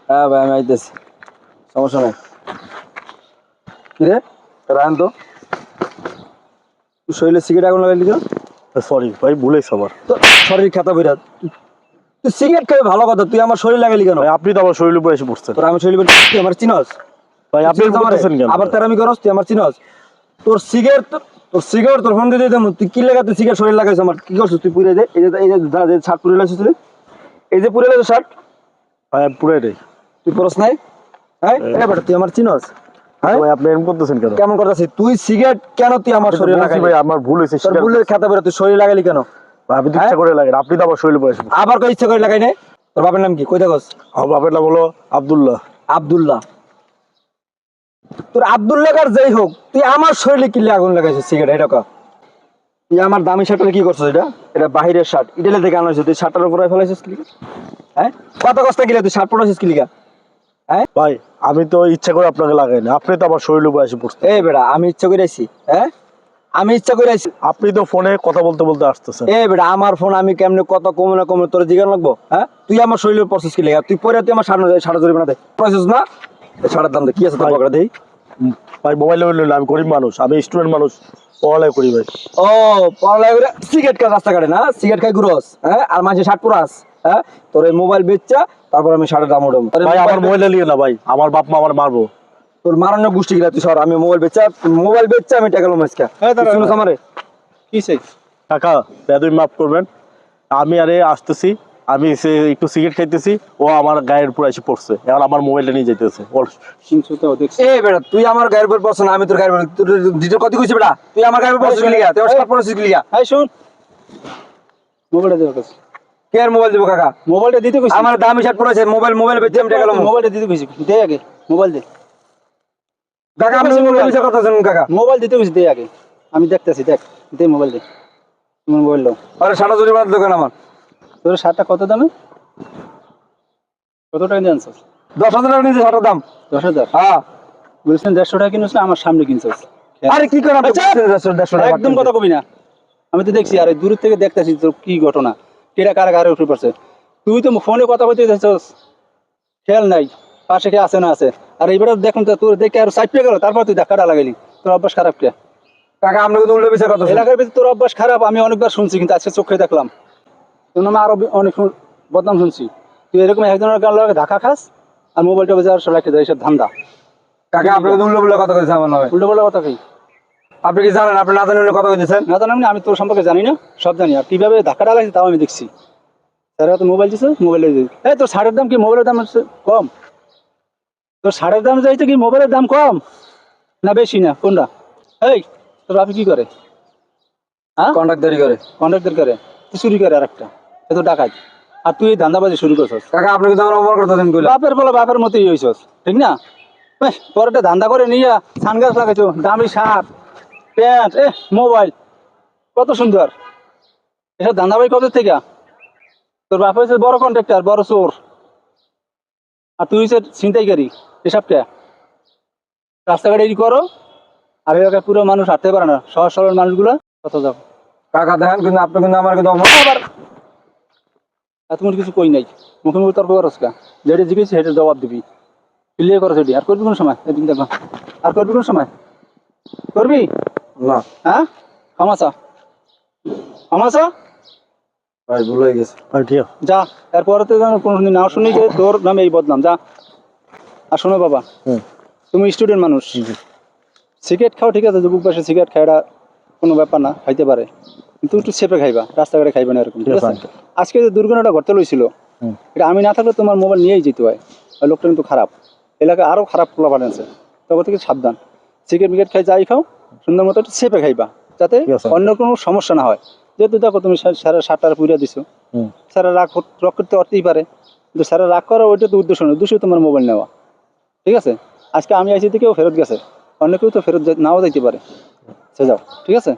হ্যাঁ ভাই আমি আইতেছি, সমস্যা নাই। কিরে রায়ন, তো তুই শরীরে সিগারেট আগুন লাগাইলি কেন? সরি ভাই, ভুলেছি আমার। তো শরীর খাতা বইরা তুই সিগারেট খাবি ভালো কথা, তুই আমার শরীর লাগাইলি কেন? ভাই আপনি তো আমার শরীরের উপর এসে পড়ছেন। তোর আমি শরীর তুই আমার চিনস? ভাই আপনি বলতেছেন কেন? আবার তেরামি করস, তুই আমার চিনস? তোর ফোন দিয়ে দিতাম, তুই কি লাগা, তুই সিগারেট শরীর লাগাইছ আমার, কি করছিস তুই? পুরে দে, এই যে শার্ট পুরে লাইছিস তুই, এই যে পুরে লাইছিস শার্ট, ভাই পুরাই রে। তুই পরস নাই? হ্যাঁ বেটা তুই আমার চিনস? হ্যাঁ ভাই আপনি এরকম করতেছেন কেন? কেমন করতেছিস তুই? সিগারেট কেন তুই আমার শরীরে লাগাইলি? ভাই আমার ভুল হয়েছে। তোর ভুলের খাতা বেরো, তুই শরীর লাগাইলি কেন? ভাই আমি তো ইচ্ছা করে লাগাই, আপনি তো আমার শরীরের উপর এসে পড়ছেন। আবার কই ইচ্ছা করে লাগাই নাই? তোর বাপের নাম কি, কই দেখস? আমার বাপের নাম হলো আব্দুল্লাহ। আব্দুল্লাহ? তোর আব্দুল্লাহ কার যাই হোক, তুই আমার শরীরে কি আগুন লাগাইছিস সিগারেট? এটা কা তুই আমার দামি শার্টটা কি করছিস? এটা বাহিরের শার্ট, ইটালি থেকে আনাইছিস, তুই শার্টটার উপরে ফেলাইছিস কি? হ্যাঁ কত কষ্ট গিলা তুই শার্ট পরাইছিস কি লিগা? হ্যাঁ ভাই আমি তো ইচ্ছা করে আপনাকে লাগাই না, আপনি তো আমার শরীরের উপর এসে পড়ছেন। এই বেটা আমি ইচ্ছা করে আইছি? হ্যাঁ আমি ইচ্ছা করে আইছি? আপনি তো ফোনে কথা বলতে বলতে আসতেছেন। এই বেটা আমার ফোন আমি কেমনে কত কমে না কমে তোর জিজ্ঞাসা লাগবো? হ্যাঁ তুই আমার শরীরের প্রসেস কি লিগা? তুই পরে তুই আমার সাড়ে জরিমানা দে, প্রসেস না সাড়ার দাম দে, কি আছে তোর পকেটে দেই? ভাই মোবাইল নিলে আমি গরিব মানুষ, আমি স্টুডেন্ট মানুষ, পড়ালেখা করি ভাই। ও পড়ালেখা করে সিগারেট খাই রাস্তা কাটে না, সিগারেট খাই ঘুরস, হ্যাঁ আর মাঝে শার্ট পরাস, হ্যাঁ তোর এই মোবাইল বেচা তারপর আমি শার্টের দাম উঠাবো। ভাই আমার মোবাইল নিয়ে না ভাই, আমার বাপ মা আমার মারবো। তোর মারানোর গোষ্ঠী গিলা তুই সর, আমি মোবাইল বেচা আমি টাকা লোম আজকে। শুনুস আমারে? কি চাই? কাকা বেদুই মাফ করবেন, আমি আরে আসতেছি, আমি একটু সিগারেট খাইতেছি, ও আমার গায়ের উপর এসে পড়ছে, এখন আমার মোবাইলটা নিয়ে যাইতেছে। শুনছো তো দেখছি। এই বেটা তুই আমার গায়ের উপর পড়ছ না, আমি তোর গায়ের উপর, তোর ডিটেল কত কইছিস বেটা? তুই আমার গায়ের উপর পড়ছিস কি লিগা? তুই আমার শার্ট পরছিস কি লিগা? এই শুন, মোবাইলটা দে কাছে। কে আর মোবাইল দিব কাকা? মোবাইলটা দিতে কইছি। আমার দামি শার্ট পরেছে, মোবাইল বেচে আমি টাকা লোম। মোবাইলটা দিতে কইছি, দে আগে মোবাইল দে। কাকা আমি মোবাইল বেচা কথা শুনুন কাকা। মোবাইল দিতে কইছি, দে আগে, আমি দেখতেছি, দেখ, দে মোবাইল দে, তোমার মোবাইল দাও। আরে সাড়ে জরিমানার দোকান আমার। তোর শার্টটা কত দামে? কত টাকা দিয়ে আনছিস? 10,000 টাকা নিয়েছে শার্টের দাম। 10,000? হ্যাঁ বলছেন 150 টাকা কিনেছিস, আমার সামনে কিনছিস। আরে কি করেন আপনি? 150 টাকা একদম কথা কবি না, আমি তো দেখছি, আর দূর থেকে দেখতেছি তোর কি ঘটনা, কেটা কারা কারে উঠে পড়ছে। তুই তো ফোনে কথা বলতে যাচ্ছিস, খেয়াল নাই পাশে কে আছে না আছে। আর এইবার দেখুন তো তোর দেখে আর সাইড পেয়ে গেল, তারপর তুই ধাক্কাটা লাগাইলি। তোর অভ্যাস খারাপ কে? কাকা আপনি কিন্তু উল্টো বিচার কথা শুনুন। এলাকার ভিতরে তোর অভ্যাস খারাপ, আমি অনেকবার শুনছি, কিন্তু আজকে চোখে দেখলাম। তোর নামে আরো অনেক বদনাম শুনছি। তুই এরকম একজনের গান লাগে ধাক্কা খাস, আর মোবাইলটা বেজে আর সব রাখতে যায়, এইসব ধান্দা। কাকা আপনি কিন্তু উল্টো কথা কইছেন আমার নামে। উল্টো বলে কথা কি? আপনি কি জানেন? আপনি না জানেন উল্টো কথা কইতেছেন? না জানাম না, আমি তোর সম্পর্কে জানি না, সব জানি। আর কিভাবে ধাক্কাটা লাগছে তাও আমি দেখছি। তারা তো মোবাইল দিচ্ছে, মোবাইলে দিই। এই তোর শার্টের দাম কি মোবাইলের দাম কম? তোর শার্টের দাম চাইছে কি মোবাইলের দাম কম না বেশি, না কোনটা? এই তোর বাপি কি করে? হ্যাঁ কন্ট্রাক্টরি করে। কন্ট্রাক্টর করে, তুই চুরি করে আরেকটা, এ তো ডাকাত। আর তুই ধান্দাবাজি শুরু করছস। কাকা আপনি কিন্তু আমার অপমান করতেছেন কইলা। বাপের বলে বাপের মতোই হইছস, ঠিক না? তোর একটা ধান্দা করে নিয়ে সানগ্লাস লাগাইছো, দামি শার্ট প্যান্ট, মোবাইল, কত সুন্দর। এসব ধান্দাবাজি কত থেকে? তোর বাপ হয়েছে বড় কন্ট্রাক্টর, বড় চোর, আর তুই হচ্ছে ছিনতাইকারী। এসব কে? রাস্তাঘাটে এই করো, আর এলাকায় পুরো মানুষ হাঁটতে পারে না, সহজ সরল মানুষগুলো কত যাও। কাকা দেখেন কিন্তু আপনি কিন্তু আমার কিন্তু অপমান। আবার এত মনে কিছু কই নাই, মুখে মুখে তর্ক করস কা? যেটা জিজ্ঞেস সেটার জবাব দিবি, ক্লিয়ার করো সেটি। আর করবি কোন সময়? এদিন দেখো, আর করবি কোন সময়? করবি না হ্যাঁ? ক্ষমাচা, ক্ষমাচা। ভাই ভুল হয়ে গেছে ভাই ঠিক আছে। যা, এরপরে তো যেন কোনোদিন নাও শুনি যে তোর নামে এই বদনাম। যা। আর শোনো বাবা, তুমি স্টুডেন্ট মানুষ, সিগারেট খাও ঠিক আছে, যুবক বয়সে সিগারেট খাওয়াটা কোনো ব্যাপার না, খাইতে পারে, কিন্তু একটু চেপে খাইবা, রাস্তাঘাটে খাইবা না এরকম, ঠিক আছে? আজকে যে দুর্ঘটনাটা ঘটতে লইছিল, এটা আমি না থাকলে তোমার মোবাইল নিয়েই যেতে হয়। ওই লোকটা কিন্তু খারাপ, এলাকায় আরও খারাপ পোলা বানিয়েছে। তখন থেকে সাবধান, সিগারেট বিগারেট খাই যাই খাও, সুন্দর মতো একটু চেপে খাইবা, যাতে অন্য কোনো সমস্যা না হয়। যেহেতু দেখো তুমি স্যারের শার্টটা পুড়িয়ে দিছো, স্যারের রাগ করতে পারতেই পারে, কিন্তু স্যারের রাগ করা ওইটা তো উদ্দেশ্য নয়, উদ্দেশ্য তোমার মোবাইল নেওয়া, ঠিক আছে? আজকে আমি আইসি থেকেও ফেরত গেছে, অন্য কেউ তো ফেরত নাও যাইতে পারে, সে যাও, ঠিক আছে?